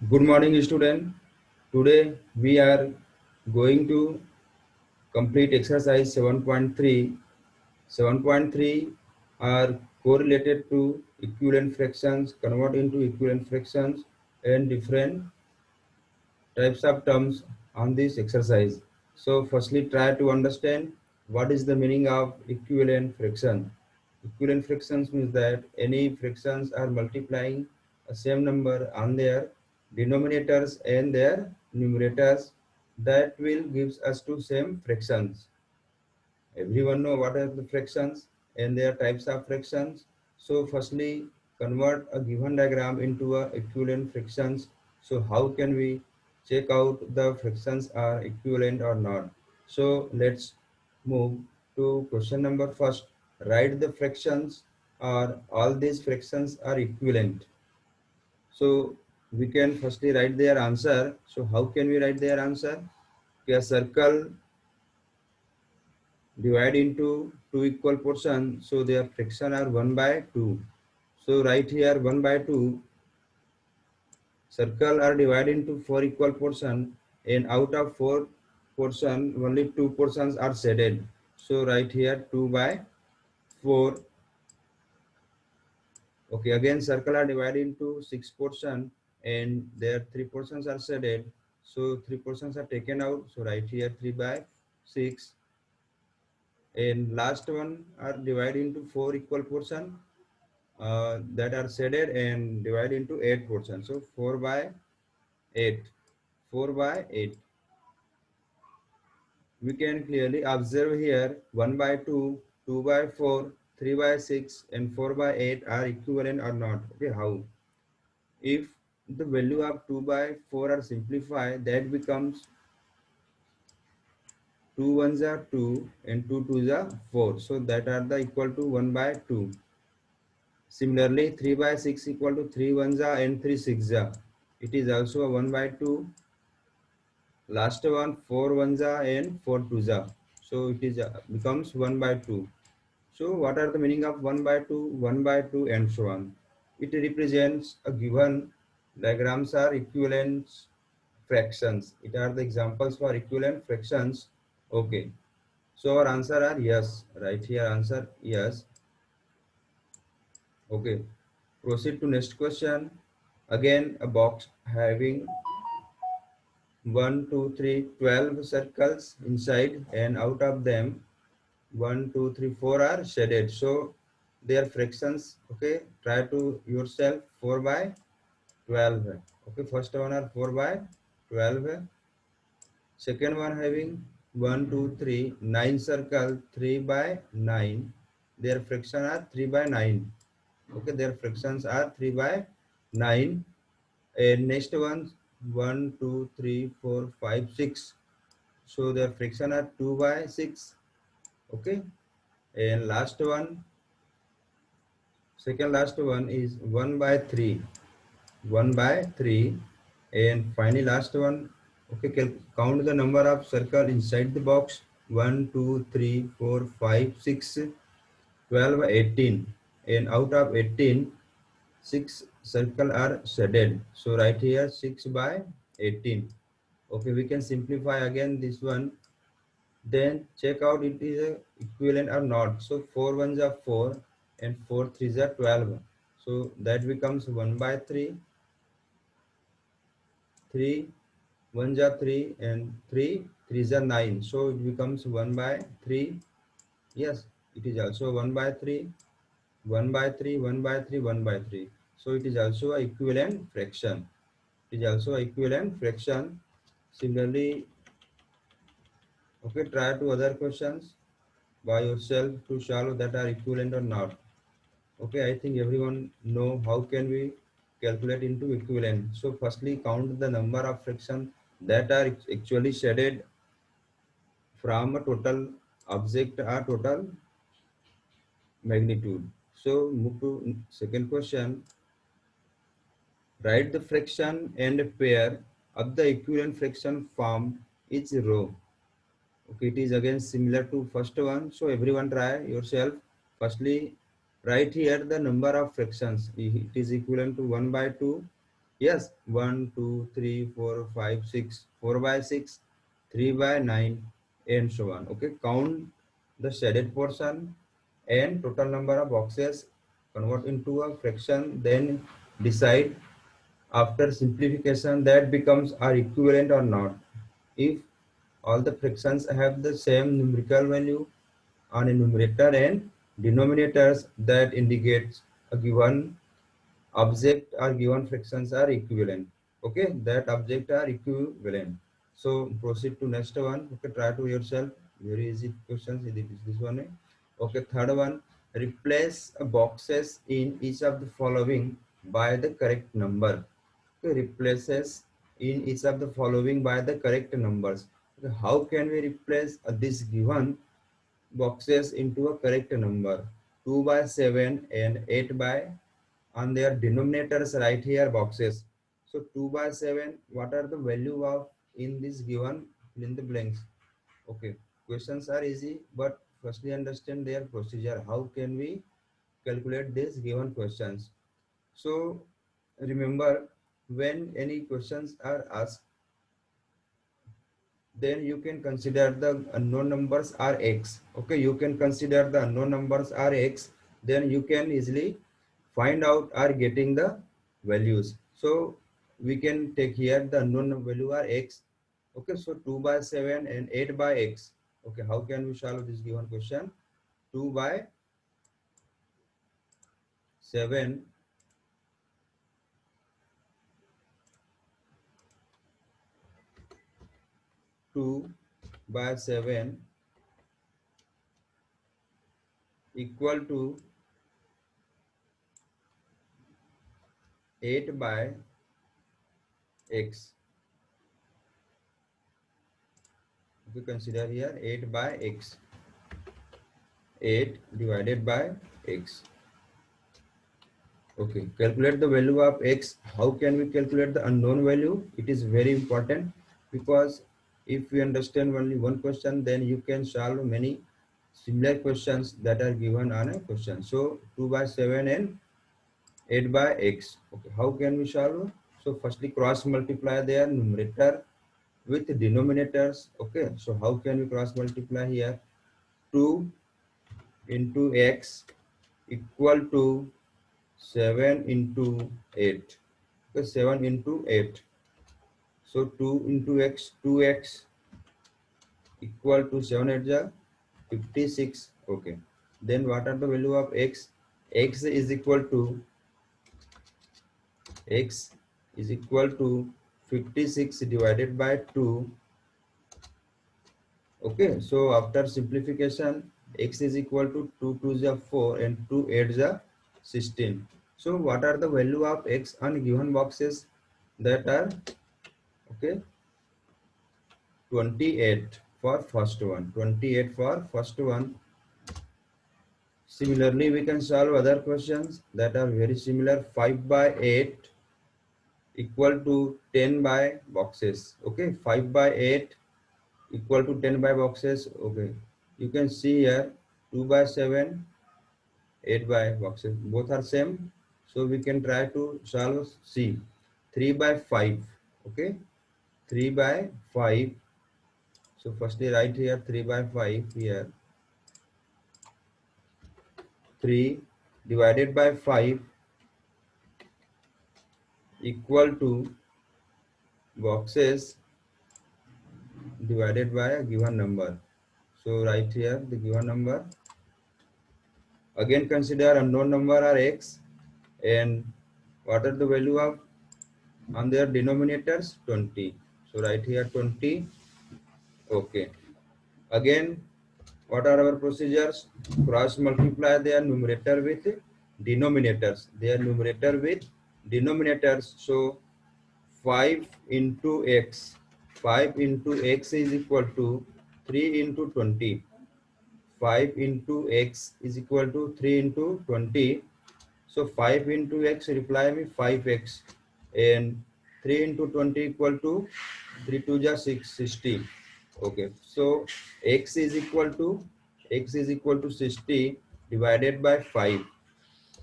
Good morning, student. Today we are going to complete exercise 7.3. 7.3 are correlated to equivalent fractions, convert into equivalent fractions, and different types of terms on this exercise. So, firstly, try to understand what is the meaning of equivalent fraction. Equivalent fractions means that any fractions are multiplying a same number on their denominators and their numerators, that will gives us to same fractions. Everyone know what are the fractions and their types of fractions. So firstly, convert a given diagram into a equivalent fractions. So how can we check out the fractions are equivalent or not? So let's move to question number first. Write the fractions, or all these fractions are equivalent. So we can firstly write their answer. So how can we write their answer? Okay, a circle divide into two equal portions, so their fraction are 1 by 2. So right here 1 by 2, circle are divided into 4 equal portion, and out of 4 portion only 2 portions are shaded. So right here 2 by 4. Okay, again circle are divided into 6 portion, and their 3 portions are shaded. So 3 portions are taken out. So right here 3 by 6. And last one are divided into 4 equal portion, that are shaded and divided into 8 portions. So 4 by 8. 4 by 8. We can clearly observe here 1 by 2, 2 by 4, 3 by 6 and 4 by 8 are equivalent or not. Okay, how? If the value of 2 by 4 are simplified, that becomes 2 ones are 2 and 2 twos are 4. So that are the equal to 1 by 2. Similarly, 3 by 6 equal to 3 ones are and 3 six are. It is also a 1 by 2. Last one 4 ones are and 4 twos are. So it is becomes 1 by 2. So what are the meaning of 1 by 2, 1 by 2 and so on? It represents a given diagrams are equivalent fractions. It are the examples for equivalent fractions. Okay. So our answer are yes. Right here answer yes. Okay. Proceed to next question. Again a box having 1, 2, 3, 12 circles inside, and out of them 1, 2, 3, 4 are shaded. So their fractions, okay, try to yourself 4 by 12. Okay, first one are 4 by 12. Second one having 1, 2, 3, 9 circle 3 by 9. Their fraction are 3 by 9. Okay, their fractions are 3 by 9. And next one 1, 2, 3, 4, 5, 6. So their fraction are 2 by 6. Okay, and last one, second last one is 1 by 3. 1 by 3. And finally last one, okay, count the number of circle inside the box. 1, 2, 3, 4, 5, 6, 12, 18. And out of 18, 6 circle are shaded. So right here 6 by 18. Okay, we can simplify again this one. Then check out it is a equivalent or not. So 4 ones are 4 and 4 threes are 12. So that becomes 1 by 3. 3 ones are 3 and 3 threes are 9. So it becomes 1 by 3. Yes, it is also 1 by 3. 1 by 3, 1 by 3, 1 by 3. So it is also a equivalent fraction. It is also a equivalent fraction. Similarly, okay, try to other questions by yourself to solve that are equivalent or not. Okay, I think everyone know how can we calculate into equivalent. So firstly count the number of fractions that are actually shaded from a total object or total magnitude. So move to second question. Write the fraction and pair of the equivalent fraction form each row. Okay, it is again similar to first one. So everyone try yourself. Firstly, write here the number of fractions. It is equivalent to 1 by 2. Yes, 1, 2, 3, 4, 5, 6, 4 by 6, 3 by 9, and so on. Okay, count the shaded portion and total number of boxes, convert into a fraction, then decide after simplification that becomes are equivalent or not. If all the fractions have the same numerical value on a numerator and denominators, that indicates a given object or given fractions are equivalent. Okay, that object are equivalent. So proceed to next one. Okay, try to yourself. Very easy questions. It is this one. Okay, third one. Replace boxes in each of the following by the correct number. Okay, replaces in each of the following by the correct numbers. Okay, how can we replace this given boxes into a correct number? 2 by 7 and 8 by, on their denominators right here boxes. So 2 by 7, what are the value of in this given in the blanks? Okay, questions are easy, but firstly understand their procedure. How can we calculate these given questions? So remember, when any questions are asked, then you can consider the unknown numbers are x. Okay, you can consider the unknown numbers are x, then you can easily find out or getting the values. So we can take here the unknown value are x. Okay, so 2 by 7 and 8 by x. Okay, how can we solve this given question? 2 by 7, 2 by 7 equal to 8 by x. If we consider here 8 by x, 8 divided by x. Okay, calculate the value of x. How can we calculate the unknown value? It is very important, because if we understand only one question, then you can solve many similar questions that are given on a question. So 2 by 7 and 8 by x. Okay, how can we solve? So firstly cross multiply their numerator with denominators. Okay, so how can we cross multiply here? 2 into x equal to 7 into 8. Okay, 7 into 8. So 2 into x, 2x equal to 7 8 ja 56. Okay. Then what are the value of x? X is equal to, x is equal to 56 divided by 2. Okay, so after simplification, x is equal to 2 2 is 4 and 2 8 is 16. So what are the value of x on given boxes? That are, okay, 28 for first one. 28 for first one. Similarly, we can solve other questions that are very similar. 5 by 8 equal to 10 by boxes. Okay, 5 by 8 equal to 10 by boxes. Okay, you can see here 2 by 7, 8 by boxes, both are same. So we can try to solve. C, 3 by 5. Okay, 3 by 5. So firstly write here 3 by 5 here. 3 divided by 5 equal to boxes divided by a given number. So write here the given number. Again consider unknown number are x, and what are the value of on their denominators? 20. So write here 20. Okay. Again, what are our procedures? Cross multiply their numerator with denominators. Their numerator with denominators. So 5 into x. 5 into x is equal to 3 into 20. 5 into x is equal to 3 into 20. So 5 into x, reply me 5x, and 3 into 20 equal to 3 2 ja 60. Okay, so x is equal to 60 divided by 5.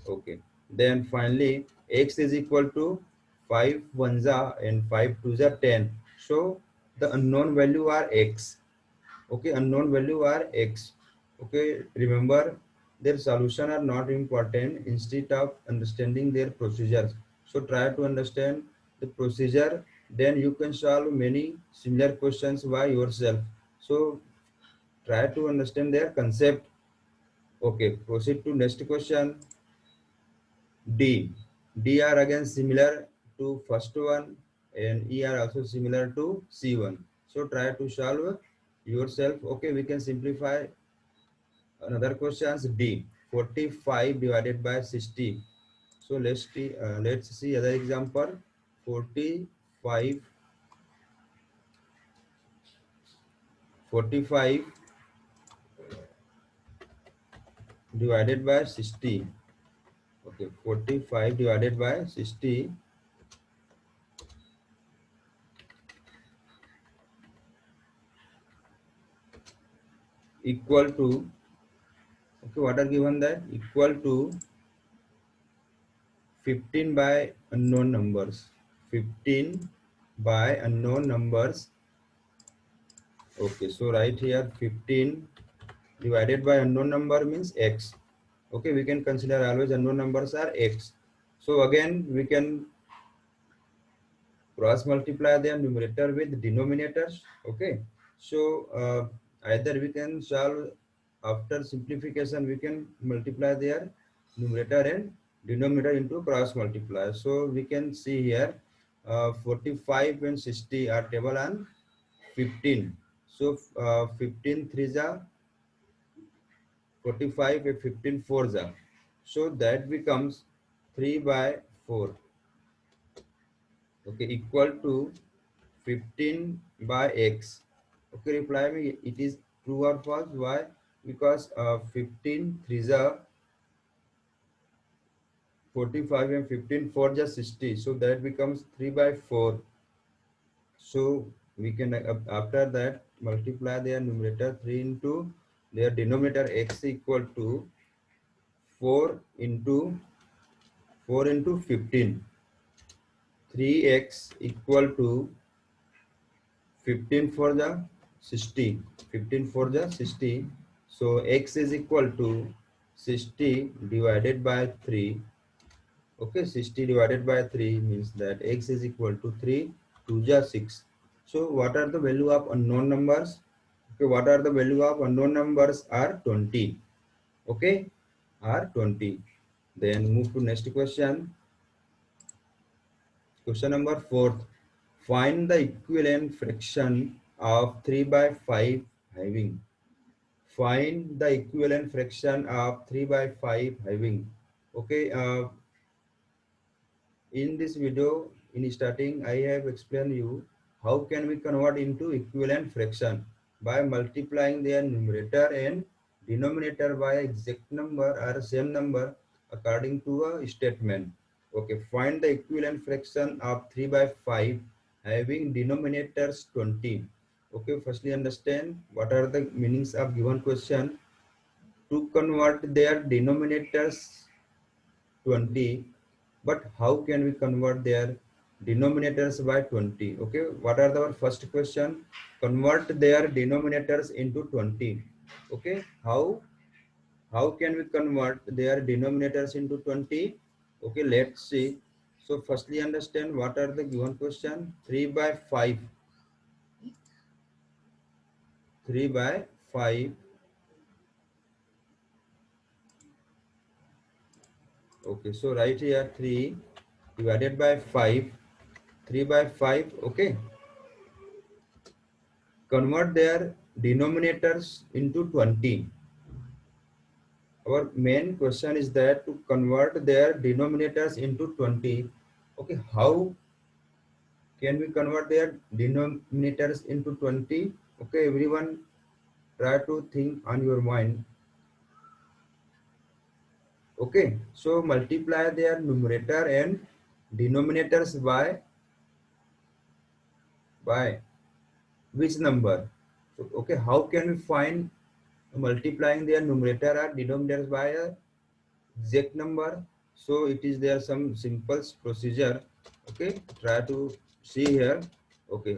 Okay, then finally x is equal to 5 ones are and 5 twos are 10. So the unknown value are x. Okay, unknown value are x. Okay, remember their solution are not important instead of understanding their procedures. So try to understand the procedure, then you can solve many similar questions by yourself. So try to understand their concept. Okay, proceed to next question. D. D are again similar to first one and E are also similar to C1. So try to solve yourself. Okay, we can simplify another questions. D. 45 divided by 60. So let's see other example. 45 45 divided by 60. Okay, 45 divided by 60 equal to, okay, what are given that? Equal to 15 by unknown numbers. 15 by unknown numbers. Okay, so right here 15 divided by unknown number means x. Okay, we can consider always unknown numbers are x. So again we can cross multiply their numerator with denominators. Okay, so either we can solve after simplification, we can multiply their numerator and denominator into cross multiply. So we can see here 45 and 60 are table on 15. So 15 threes are 45 and 15 fours are, so that becomes 3 by 4. Okay, equal to 15 by x. Okay, reply me, it is true or false. Why? Because 15 threes are 45 and 15 four just 60, so that becomes 3 by 4. So we can after that multiply their numerator 3 into their denominator x equal to 4 into 15. 3x equal to 15 for the 60. 15 for the 60. So x is equal to 60 divided by 3. Okay, 60 divided by 3 means that x is equal to 3, 2 ja 6. So what are the value of unknown numbers? Okay, what are the value of unknown numbers are 20. Okay, are 20. Then move to next question. Question number 4. Find the equivalent fraction of 3 by 5 having. Find the equivalent fraction of 3 by 5 having. Okay, in this video, in starting, I have explained you how can we convert into equivalent fraction by multiplying their numerator and denominator by exact number or same number according to a statement. Okay, find the equivalent fraction of 3 by 5 having denominators 20. Okay, firstly understand what are the meanings of given question. To convert their denominators 20, but how can we convert their denominators by 20? Okay, what are the first question? Convert their denominators into 20. Okay, how can we convert their denominators into 20? Okay, let's see. So firstly understand what are the given question. 3 by 5. 3 by 5. Okay, so right here 3 divided by 5. 3 by 5. Okay, convert their denominators into 20. Our main question is that to convert their denominators into 20. Okay, how can we convert their denominators into 20? Okay, everyone try to think on your mind. Okay, so multiply their numerator and denominators by which number? So, okay, how can we find multiplying their numerator or denominators by a exact number? So it is there some simple procedure. Okay, try to see here. Okay,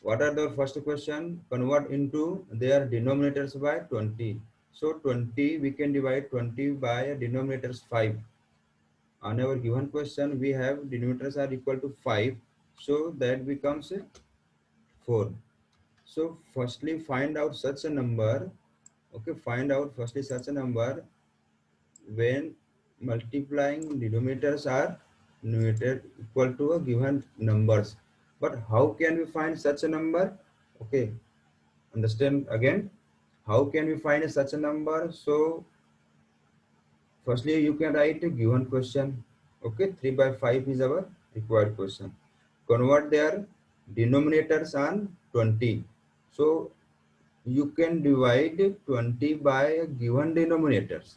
what are the first question? Convert into their denominators by 20. So 20 we can divide 20 by denominators 5. On our given question we have denominators are equal to 5, so that becomes 4. So firstly find out such a number. Okay, find out firstly such a number when multiplying denominators are numerator equal to a given numbers. But how can we find such a number? Okay, understand again, how can we find such a number? So firstly you can write a given question. Okay, 3 by 5 is our required question. Convert their denominators on 20. So you can divide 20 by a given denominators.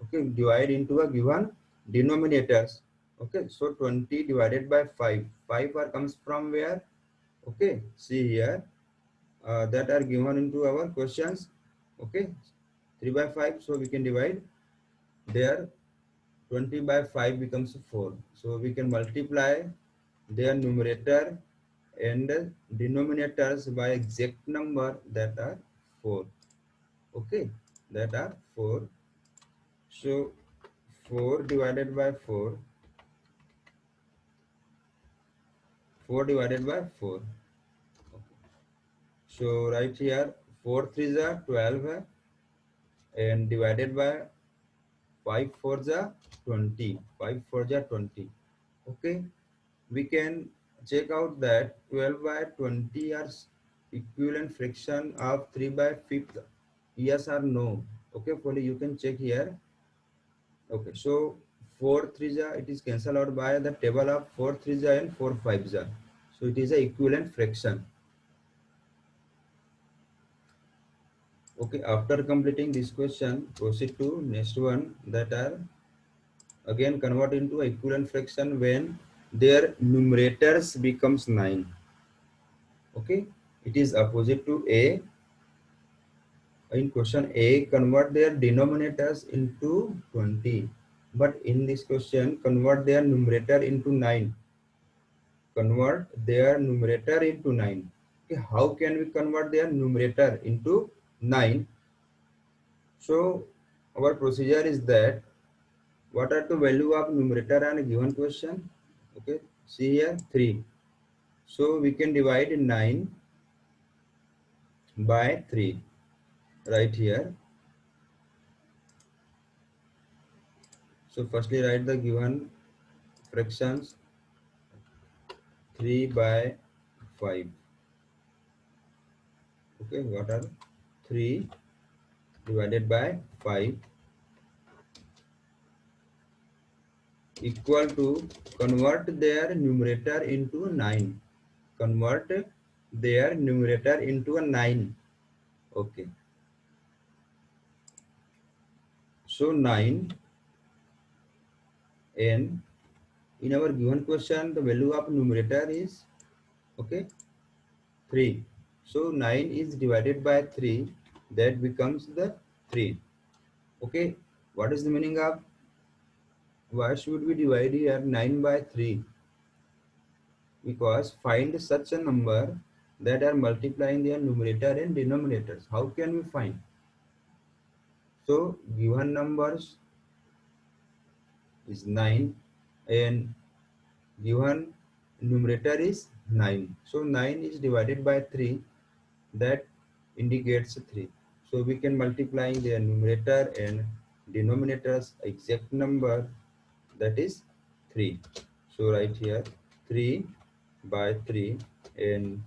Okay, divide into a given denominators. Okay, so 20 divided by 5, 5 are comes from where? Okay, see here, that are given into our questions. Okay, 3 by 5, so we can divide there. 20 by 5 becomes 4, so we can multiply their numerator and denominators by exact number, that are 4. Okay, that are 4. So 4 divided by 4, 4 divided by 4. So right here 4 3s are 12 and divided by 5 4s are 20. 5 4s are 20. Okay, we can check out that 12 by 20 are equivalent fraction of 3 by 5th. Yes or no? Okay, fully you can check here. Okay, so 4 3s are, it is cancelled out by the table of 4 3s are and 4 5s are. So it is a equivalent fraction. Okay, after completing this question, proceed to next one, that are again convert into equivalent fraction when their numerators becomes 9. Okay, it is opposite to A. In question A, convert their denominators into 20. But in this question, convert their numerator into 9. Convert their numerator into 9. Okay, how can we convert their numerator into 9? So our procedure is that, what are the value of numerator on a given question? Okay, see here 3. So we can divide 9 by 3 right here. So firstly write the given fractions. 3 by 5. Okay, what are 3 divided by 5 equal to, convert their numerator into 9. Convert their numerator into a 9. Okay, so 9, and in our given question the value of numerator is, okay, 3. So 9 is divided by 3, that becomes the 3. Okay, what is the meaning of, why should we divide here 9 by 3? Because find such a number that are multiplying their numerator and denominators. How can we find? So given numbers is 9 and given numerator is 9. So 9 is divided by 3, that indicates 3. So we can multiply their numerator and denominators exact number, that is 3. So right here 3 by 3 and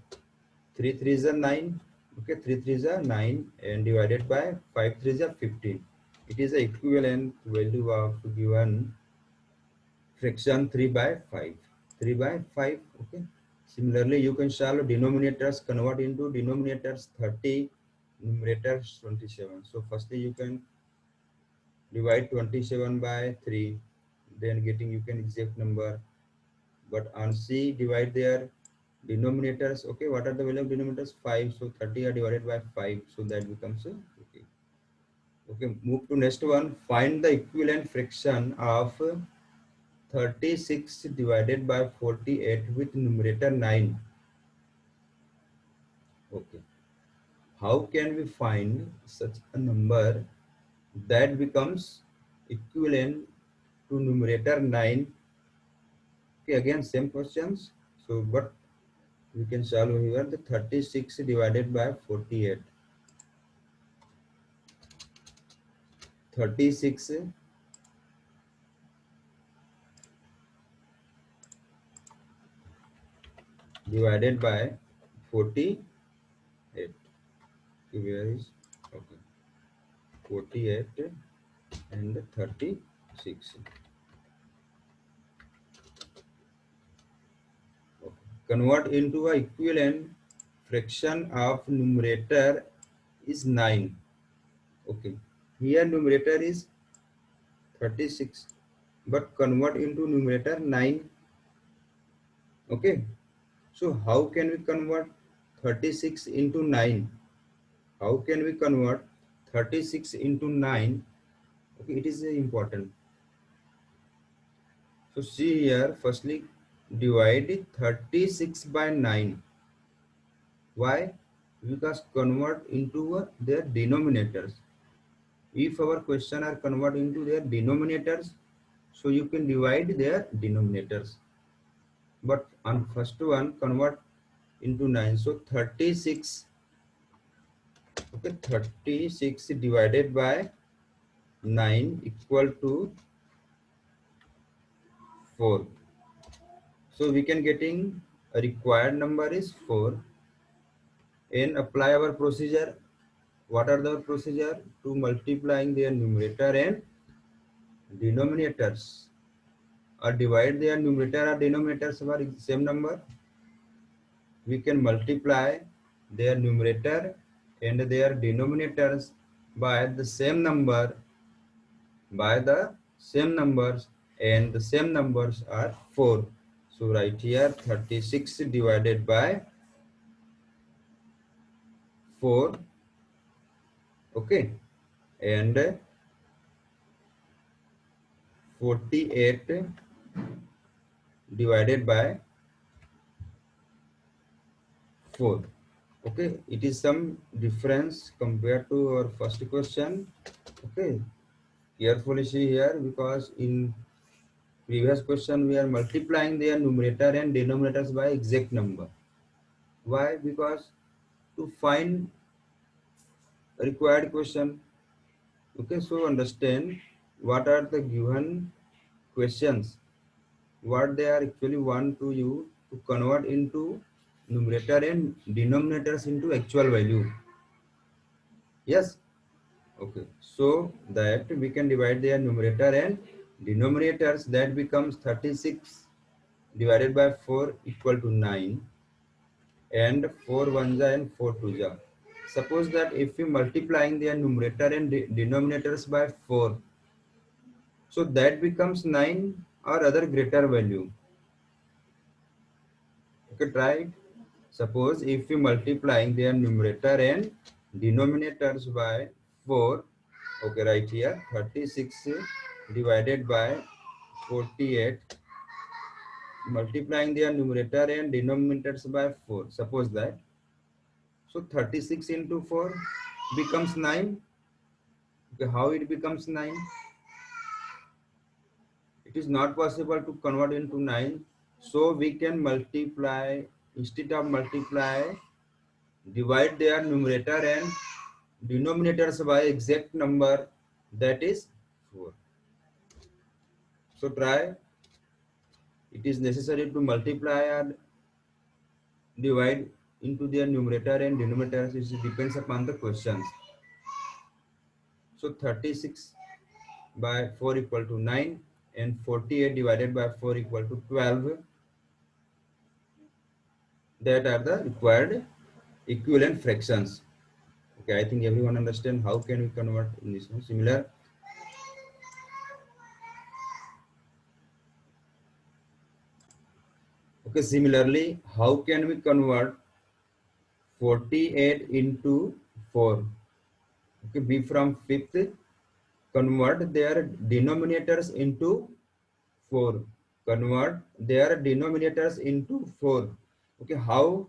3 3s are 9. Okay, 3 3s are 9 and divided by 5 3s are 15. It is the equivalent value of given fraction 3 by 5. 3 by 5. Okay, similarly you can solve denominators, convert into denominators 30, numerators 27. So firstly you can divide 27 by 3, then getting you can exact number. But on C, divide their denominators. Okay, what are the value of denominators? 5. So 30 are divided by 5. So that becomes 50. Okay, move to next one. Find the equivalent fraction of 36 divided by 48 with numerator 9. Okay. How can we find such a number that becomes equivalent to numerator 9? Okay, again same questions. So but we can solve here the 36 divided by 48. 36 divided by 48. Where is, okay, 48 and 36. Okay. Convert into a equivalent fraction of numerator is 9. Okay. Here numerator is 36, but convert into numerator 9. Okay. So how can we convert 36 into 9? How can we convert 36 into 9? Okay, it is important. So see here, firstly divide 36 by 9. Why? Because convert into their denominators. If our question are convert into their denominators, so you can divide their denominators. But on first one, convert into 9. So 36, okay, 36 divided by 9 equal to 4. So we can getting a required number is 4 and apply our procedure. What are the procedure? To multiplying their numerator and denominators, or divide their numerator or denominators by same number. We can multiply their numerator and their denominators by the same number, by the same numbers, and the same numbers are 4. So right here 36 divided by 4, okay, and 48 divided by 4. Okay, it is some difference compared to our first question. Okay, carefully see here, because in previous question we are multiplying their numerator and denominators by exact number. Why? Because to find required question. Okay, so understand what are the given questions, what they are actually want to you to convert into numerator and denominators into actual value. Yes. Okay, so that we can divide their numerator and denominators. That becomes 36 divided by 4 equal to 9, and 4 1 and 4 2 ja. Suppose that if we multiplying their numerator and denominators by 4, so that becomes 9 or other greater value. Okay, try it. Suppose if we multiplying their numerator and denominators by 4, okay, right here 36 divided by 48, multiplying their numerator and denominators by 4. Suppose that, so 36 into 4 becomes 9. Okay, how it becomes 9? It is not possible to convert into 9. So we can multiply, instead of multiply, divide their numerator and denominators by exact number, that is 4. So try. It is necessary to multiply and divide into their numerator and denominators. It depends upon the questions. So 36 by 4 equal to 9, and 48 divided by 4 equal to 12. That are the required equivalent fractions. Okay, I think everyone understand how can we convert in this one. Similar. Okay, similarly, how can we convert 48 into 4? Okay, B from fifth, convert their denominators into 4. convert their denominators into 4. Okay, how?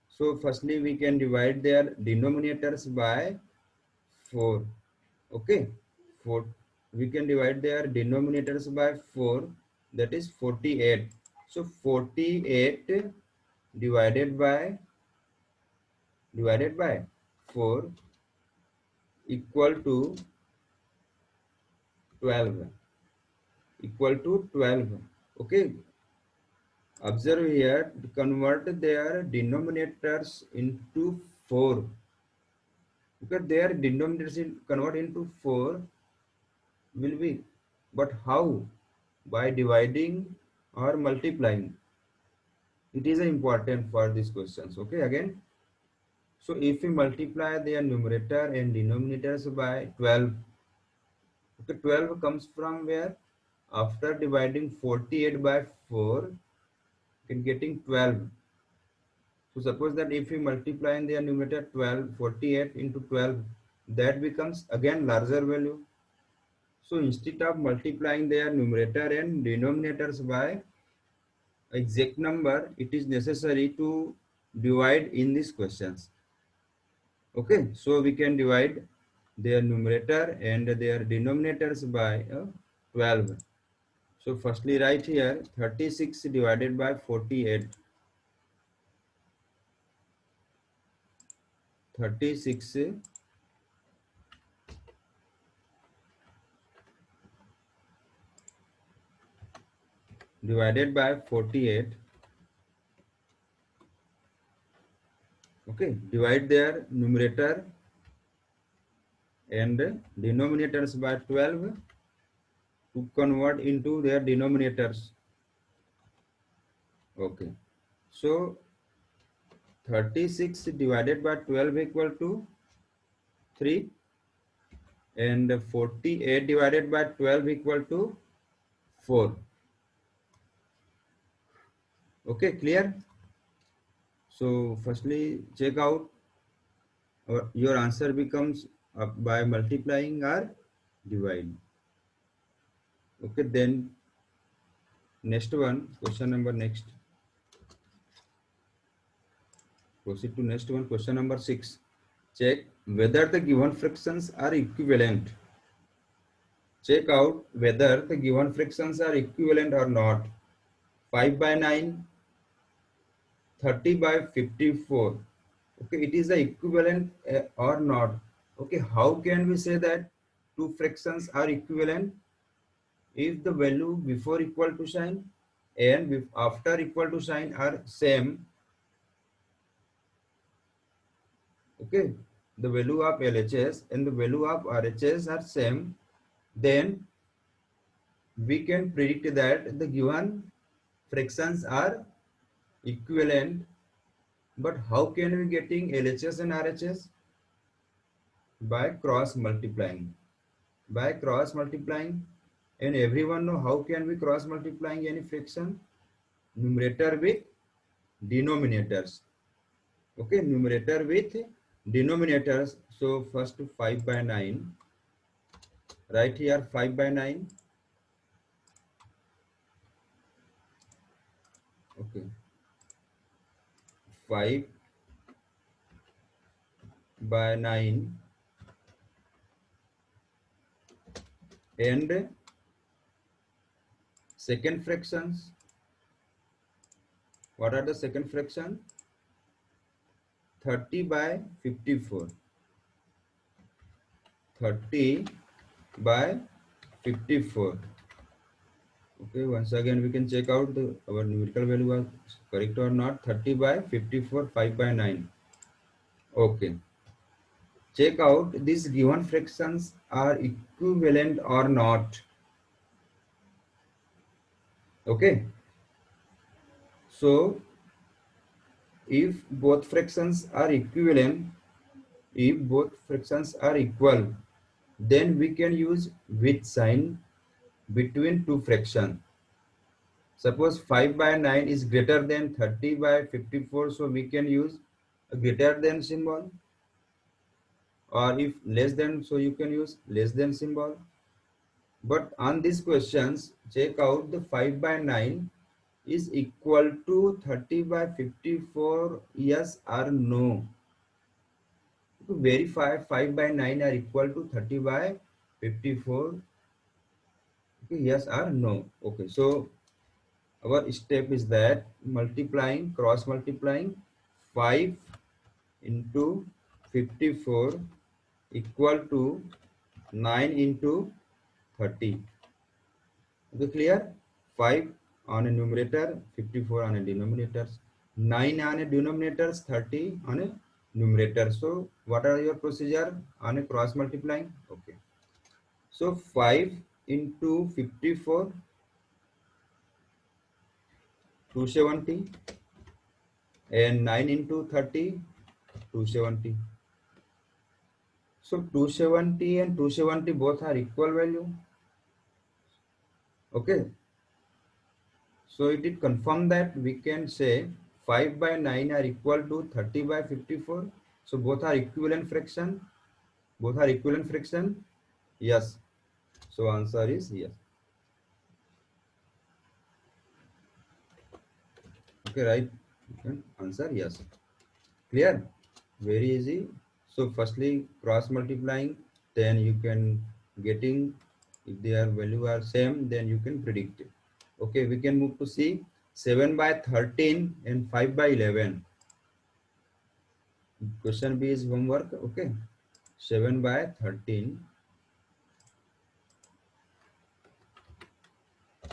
So firstly we can divide their denominators by 4. Okay, 4, we can divide their denominators by 4, that is 48. So 48 divided by 4 equal to 12, equal to 12. Okay, observe here, convert their denominators into 4, because their denominators convert into 4 will be, but how? By dividing or multiplying. It is important for these questions. Okay, again, so if we multiply their numerator and denominators by 12, okay, 12 comes from where? After dividing 48 by 4, in getting 12. So suppose that if we multiply in their numerator 12, 48 into 12, that becomes again larger value. So instead of multiplying their numerator and denominators by exact number, it is necessary to divide in these questions. Okay, so we can divide their numerator and their denominators by 12. So firstly write here 36 divided by 48. 36 divided by 48. Okay, divide their numerator and denominators by 12 to convert into their denominators. Okay, so 36 divided by 12 equal to 3, and 48 divided by 12 equal to 4. Okay, clear? So firstly check out your answer becomes by multiplying or divide. Okay, then next one, question number next. Proceed to next one, question number 6. Check whether the given fractions are equivalent. Check out whether the given fractions are equivalent or not. 5 by 9, 30 by 54. Okay, it is the equivalent or not. Okay, how can we say that two fractions are equivalent? If the value before equal to sign and after equal to sign are same, okay, the value of LHS and the value of RHS are same, then we can predict that the given fractions are equivalent. But how can we getting LHS and RHS? By cross multiplying. By cross multiplying, and everyone know how can we cross multiplying any fraction? Numerator with denominators. Okay, numerator with denominators. So first 5 by 9, right here 5 by 9. Okay, 5 by 9, and second fractions. What are the second fraction? 30 by 54. 30 by 54. Okay, once again we can check out our numerical value was correct or not. 30 by 54, 5 by 9. Okay, check out these given fractions are equivalent or not. Okay, so if both fractions are equivalent, if both fractions are equal, then we can use which sign between two fractions. Suppose 5 by 9 is greater than 30 by 54, so we can use a greater than symbol, or if less than, so you can use less than symbol. But on these questions, check out the 5 by 9 is equal to 30 by 54, yes or no. To verify 5 by 9 are equal to 30 by 54, okay, yes or no. Okay, so our step is that cross multiplying 5 into 54 equal to 9 into 30. Okay, clear? 5 on a numerator, 54 on a denominator, 9 on a denominator, 30 on a numerator. So what are your procedure on a cross multiplying? Okay. So 5 into 54, 270, and 9 into 30, 270. So 270 and 270 both are equal value. Okay. So it is confirmed that we can say 5 by 9 are equal to 30 by 54. So both are equivalent fraction. Both are equivalent fraction. Yes. So answer is yes. Okay, right. Okay. Answer yes. Clear? Very easy. So firstly cross multiplying, then you can getting, if their value are same, then you can predict it. Okay, we can move to see 7 by 13 and 5 by 11. Question B is homework. Okay, 7 by 13,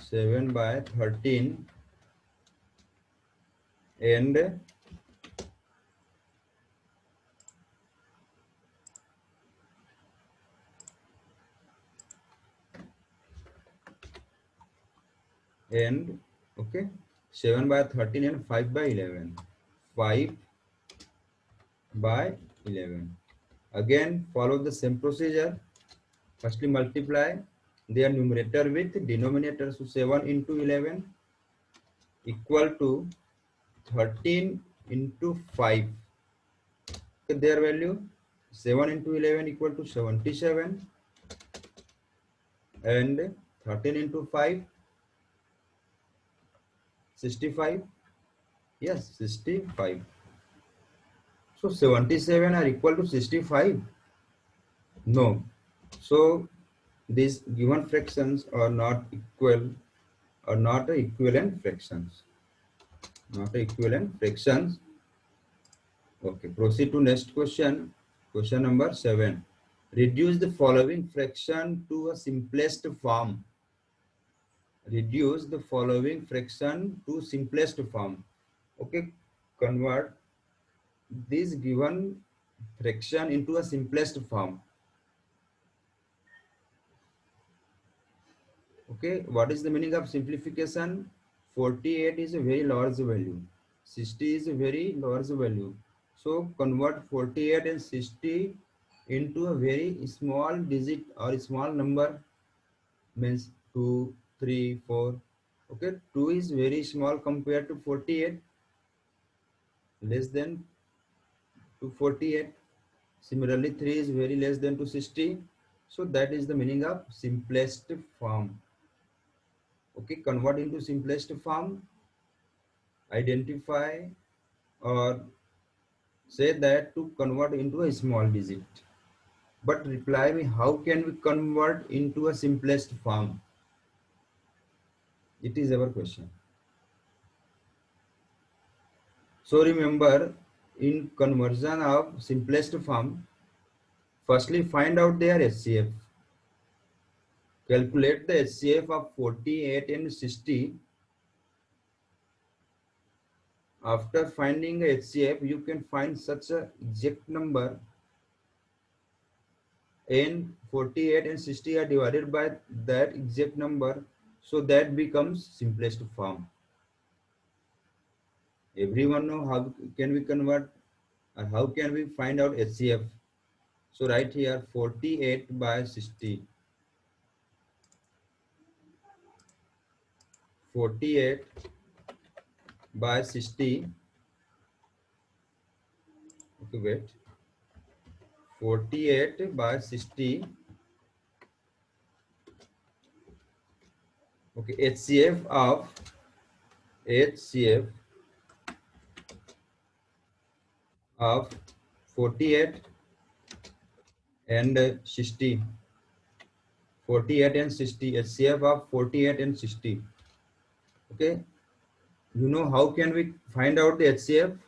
7 by 13 and okay, 7 by 13 and 5 by 11. 5 by 11. Again follow the same procedure. Firstly multiply their numerator with denominator. So 7 into 11 equal to 13 into 5. Okay, their value 7 into 11 equal to 77, and 13 into 5, 65. Yes, 65. So 77 are equal to 65. No. So these given fractions are not equal, or not equivalent fractions. Not equivalent fractions. Okay, proceed to next question. Question number 7. Reduce the following fraction to a simplest form. Reduce the following fraction to simplest form. Okay, convert this given fraction into a simplest form. Okay, what is the meaning of simplification? 48 is a very large value. 60 is a very large value. So convert 48 and 60 into a very small digit or small number, means 2, 3, 4. Okay, 2 is very small compared to 48, less than to 48. Similarly, 3 is very less than to 60. So that is the meaning of simplest form. Okay, convert into simplest form, identify or say that to convert into a small digit. But reply me, how can we convert into a simplest form? It is our question. So remember, in conversion of simplest form, firstly find out their HCF. Calculate the HCF of 48 and 60. After finding a HCF, you can find such a exact number, and 48 and 60 are divided by that exact number, so that becomes simplest form. Everyone know how can we convert, or how can we find out HCF? So right here 48 by 60. 48 by 60. Okay, wait. 48 by 60 Okay, HCF of 48 and 60. 48 and 60. HCF of 48 and 60. Okay, you know how can we find out the HCF?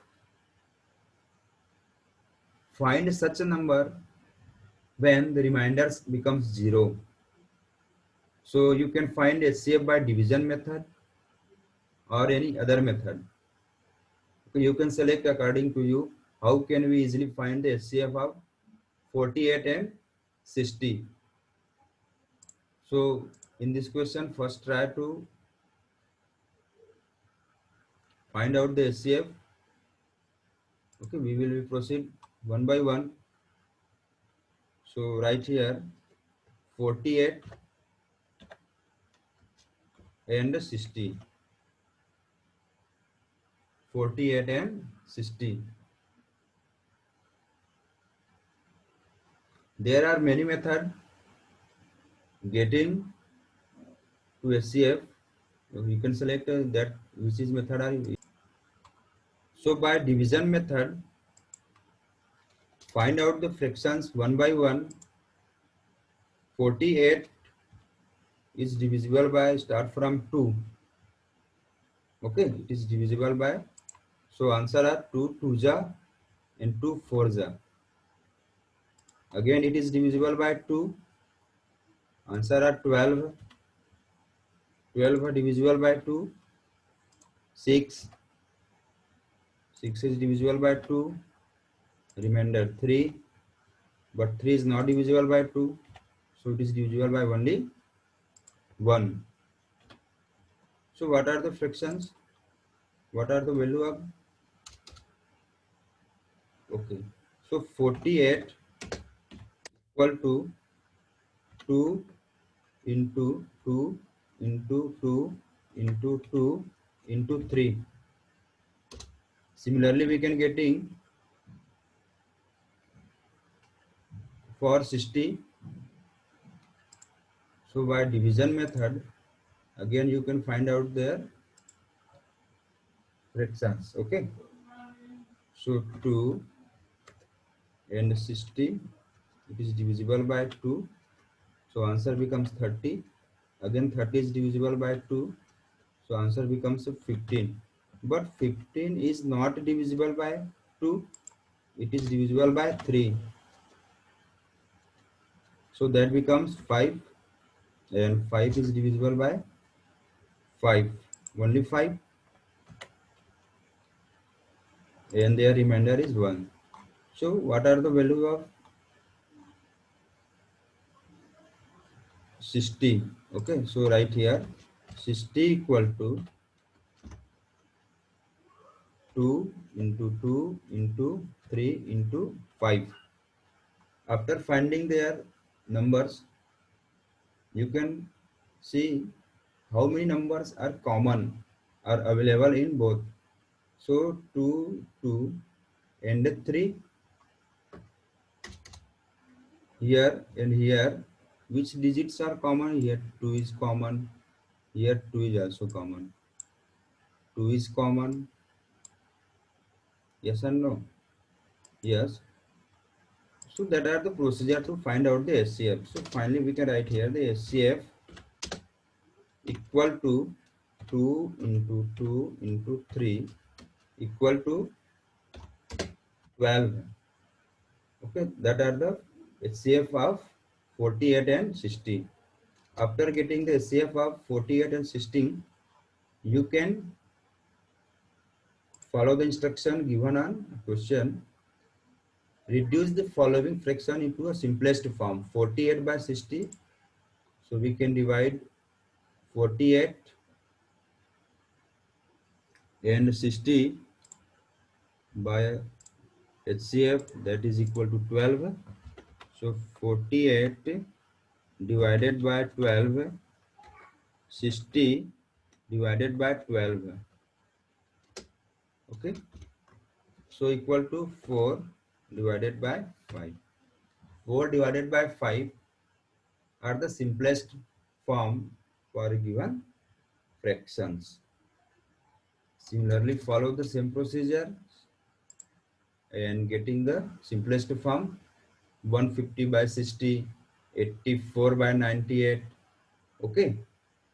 Find such a number when the remainders becomes 0. So you can find HCF by division method or any other method. Okay, you can select according to you. How can we easily find the HCF of 48 and 60? So in this question, first try to find out the HCF. Okay, we will proceed one by one. So right here 48 and 60. 48 and 60. There are many methods getting to HCF. You can select that which is method are you. So by division method, find out the fractions one by one. 48 is divisible by, start from 2. Okay, it is divisible by, so answer are 2 2 ja and 2 4 ja. Again it is divisible by 2, answer are 12. 12 are divisible by 2. 6 is divisible by 2, remainder 3, but 3 is not divisible by 2, so it is divisible by only 1. So what are the fractions? What are the value of? Okay, so 48 equal to 2 into 2 into 2 into 2 into 3. Similarly, we can getting for 60. So by division method, again you can find out their fractions. Okay, so 2 and 60, it is divisible by 2, so answer becomes 30. Again 30 is divisible by 2, so answer becomes 15. But 15 is not divisible by 2, it is divisible by 3, so that becomes 5, and 5 is divisible by 5, only 5, and their remainder is 1. So what are the value of 60? Okay, so right here 60 equal to 2 into 2 into 3 into 5. After finding their numbers, you can see how many numbers are common, are available in both. So 2 2 and 3, here and here, which digits are common? Here 2 is common, here 2 is also common, 2 is common, yes or no? Yes. So that are the procedure to find out the HCF. So finally we can write here the HCF equal to 2 into 2 into 3 equal to 12. Okay, that are the HCF of 48 and 60. After getting the HCF of 48 and 60, you can follow the instruction given on question. Reduce the following fraction into a simplest form. 48 by 60. So we can divide 48 and 60 by HCF, that is equal to 12. So 48 divided by 12, 60 divided by 12. Okay, so equal to 4 divided by 5. 4 divided by 5 are the simplest form for a given fractions. Similarly, follow the same procedure and getting the simplest form. 150 by 60, 84 by 98. Okay,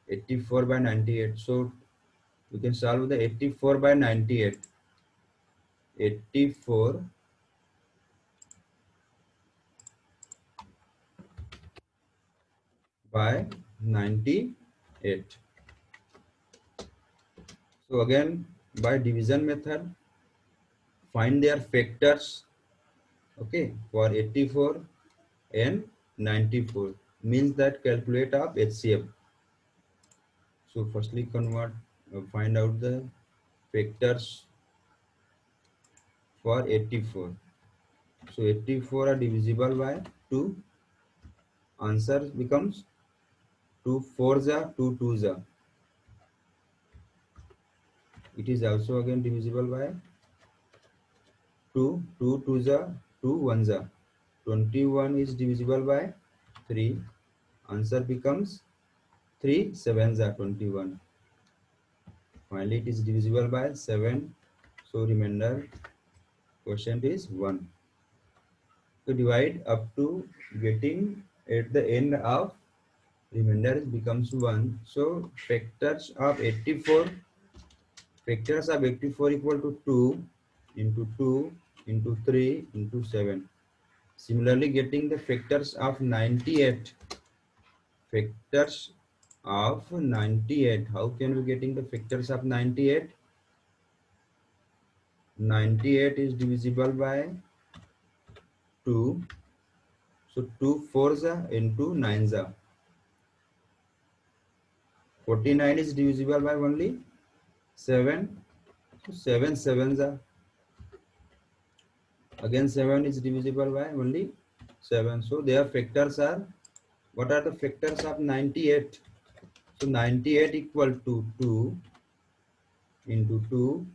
84 by 98. So we can solve the 84 by 98. 84 by 98. So again, by division method, find their factors. Okay, for 84 and 94 means that calculate of HCF. So firstly find out the factors for 84. So 84 are divisible by 2. Answer becomes 2 4s are 2 2s are. It is also again divisible by 2 2 2s are 2 1s are. 21 is divisible by 3. Answer becomes 3 7s are 21. Finally, it is divisible by 7. So remainder quotient is 1. To divide up to getting at the end of remainder becomes 1. So factors of 84 equal to 2 into 3 into 7. Similarly, getting the factors of 98. Factors of 98. How can we getting the factors of 98? 98 is divisible by 2. So 2 4s are into 9s are. 49 is divisible by only 7. So 7 7s are. Again 7 is divisible by only 7. So their factors are, what are the factors of 98? So 98 equal to 2 into 2,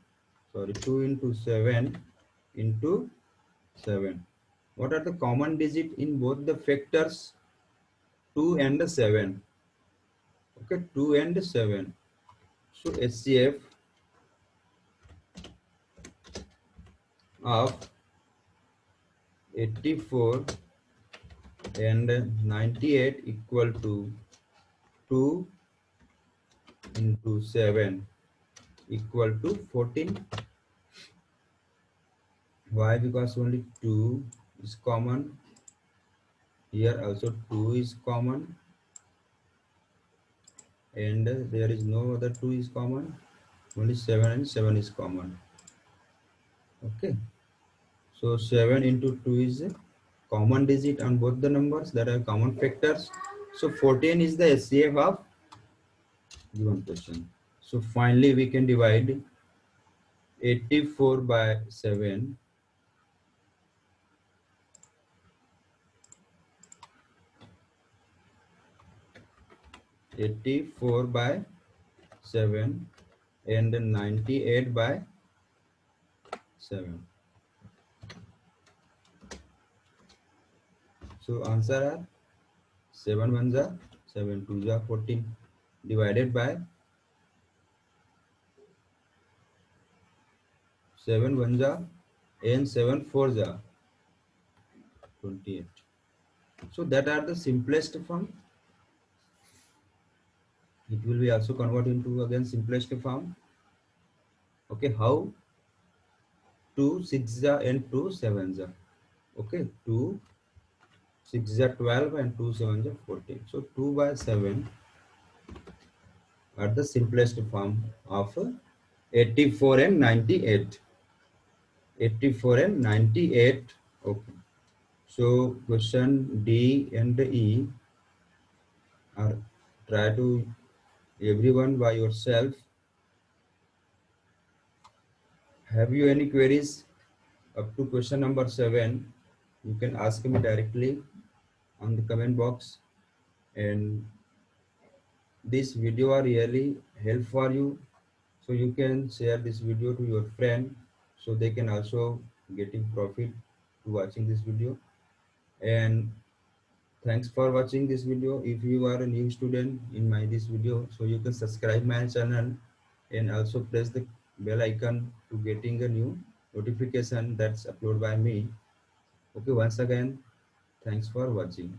sorry, 2 into 7 into 7. What are the common digit in both the factors? 2 and 7. Okay, 2 and 7. So HCF of 84 and 98 equal to 2 into 7 equal to 14. Why? Because only 2 is common. Here also 2 is common. And there is no other 2 is common. Only 7 and 7 is common. Okay. So 7 into 2 is a common digit on both the numbers that are common factors. So 14 is the HCF of given question. So finally we can divide 84 by 7. 84 by 7 and 98 by 7. So answer are 7 1s are 7 2s are 14 divided by 7 1s are and 7 4s are 28. So that are the simplest form. It will be also convert into again simplest form. Okay, how 2 6s are and 2 7s are. Okay, 2 6s are 12 and 2 7s are 14. So 2 by 7 are the simplest form of 84 and 98. 84 and 98. Okay. So question D and E are try to everyone by yourself. Have you any queries up to question number 7? You can ask me directly on the comment box. And this video are really help for you. So you can share this video to your friend so they can also getting profit to watching this video. And Thanks for watching this video. If you are a new student in my this video, so you can subscribe my channel and also press the bell icon to getting a new notification that's uploaded by me. Okay, once again, thanks for watching.